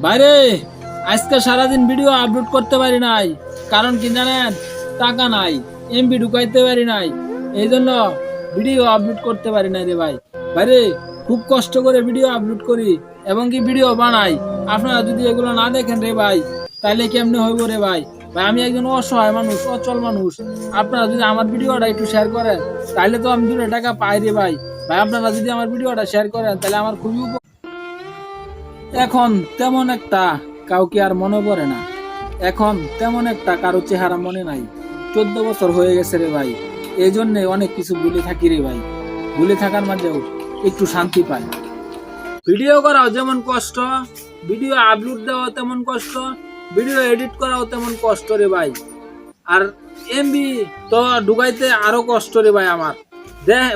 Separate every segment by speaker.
Speaker 1: বাইরে আজকে সারাদিন ভিডিও আপলোড করতে পারি নাই, কারণ কি জানেন? টাকা নাই, এমবি ঢুকাইতে পারি নাই, এই জন্য ভিডিও আপলোড করতে পারি নাই রে ভাই। বাইরে খুব কষ্ট করে ভিডিও আপলোড করি এবং কি ভিডিও বানাই। আপনারা যদি এগুলো না দেখেন রে ভাই, তাহলে কেমনে হইব রে ভাই? ভাই আমি একজন অসহায় মানুষ, অচল মানুষ। আপনারা যদি আমার ভিডিওটা একটু শেয়ার করেন, তাহলে তো আমি 2 টাকা পাই রে ভাই। ভাই আপনারা যদি আমার ভিডিওটা শেয়ার করেন, তাহলে আমার খুবই এখন তেমন একটা কাউকে আর মনে পড়ে না। এখন তেমন একটা কারো চেহারা মনে নাই। 14 বছর হয়ে গেছে রে ভাই। এই জন্য অনেক কিছু ভুলে থাকি রে ভাই। ভুলে থাকার মাঝেও একটু শান্তি পাই। ভিডিও করাও যেমন কষ্ট, ভিডিও আপলোড দেওয়া তেমন কষ্ট, ভিডিও এডিট করাও তেমন কষ্ট রে ভাই। আর এমবি তো ঢুকাইতে আরো কষ্ট রে ভাই আমার।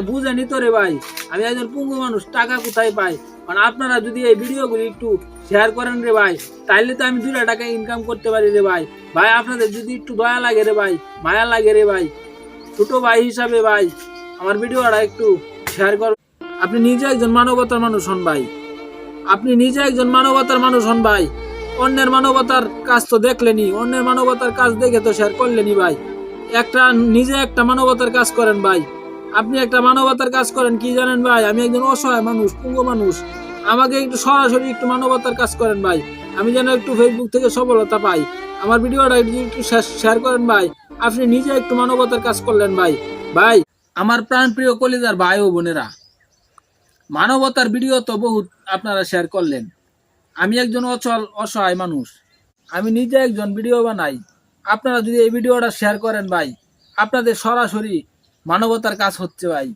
Speaker 1: বুঝেনি তো রে ভাই, আমি একজন পঙ্গু মানুষ, টাকা কোথায় পাই? কারণ আপনারা যদি এই ভিডিওগুলি একটু শেয়ার করেন রে ভাই, তাইলে তো আমি 2 টাকা ইনকাম করতে পারি রে ভাই। ভাই আপনাদের যদি একটু দয়া লাগে রে ভাই, মায়া লাগে রে ভাই, ছোট ভাই হিসাবে ভাই আমার ভিডিওটা একটু শেয়ার কর। আপনি নিজে একজন মানবতার মানুষ হন ভাই। আপনি নিজে একজন মানবতার মানুষ হন ভাই। অন্যের মানবতার কাজ তো দেখলেনি, অন্যের মানবতার কাজ দেখে তো শেয়ার করলেনি ভাই। নিজে একটা মানবতার কাজ করেন ভাই। আপনি একটা মানবতার কাজ করেন কি জানেন ভাই? আমি একজন অসহায় মানুষ, পঙ্গু মানুষ। আমাকে একটু সরাসরি একটু মানবতার কাজ করেন ভাই। আমি যেন একটু ফেসবুক থেকে সফলতা পাই। আমার ভিডিওটা একটু শেয়ার করেন ভাই। আপনি নিজে একটু মানবতার কাজ করলেন ভাই। ভাই আমার প্রাণপ্রিয় কলিজার ভাই ও বোনেরা, মানবতার ভিডিও তো বহুত আপনারা শেয়ার করলেন। আমি একজন অচল অসহায় মানুষ, আমি নিজে একজন ভিডিও বানাই। আপনারা যদি এই ভিডিওটা শেয়ার করেন ভাই, আপনাদের সরাসরি মানবতার কাজ হচ্ছে ভাই।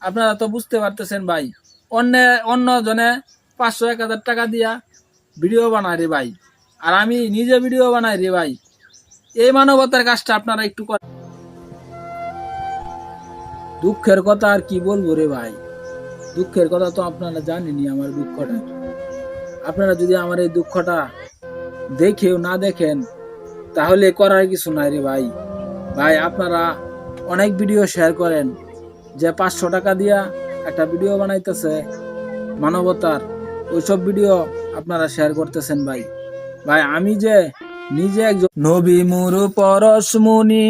Speaker 1: আপনারা তো বুঝতে পারতেছেন ভাই। অন্য জনে 500-1000 টাকা দিয়া ভিডিও বানায় রে ভাই, আর আমি নিজে ভিডিও বানাই রে ভাই। এই মানবতার কাজটা আপনারা একটু করেন। দুঃখের কথা আর কি বলবো রে ভাই, দুঃখের কথা তো আপনারা জানেনই আমার দুঃখটা। আপনারা যদি আমার এই দুঃখটা দেখেও না দেখেন, তাহলে করার কিছু নাই রে ভাই। ভাই আপনারা অনেক ভিডিও শেয়ার করেন, যে 500 টাকা দিয়া একটা ভিডিও বানাইতেছে মানবতার, ওইসব ভিডিও আপনারা শেয়ার করতেছেন ভাই। ভাই আমি যে নিজে একজন নবী মুরু পরশমুনি,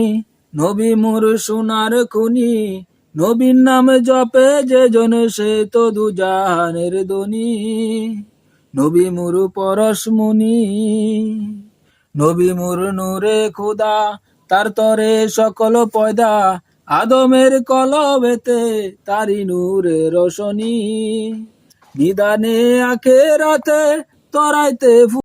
Speaker 1: নবী মুরু সোনার খুনি, নবীর নামে জপে যে জন সে তো দুজাহানের ধনী। নবী মুরু পরশমুনি, নবী মুর নূরে খুদা, তার তরে সকল পয়দা, আদমের কলবেতে তারি নূরে রোশনী, নিদানে আখেরাতে তরাইতে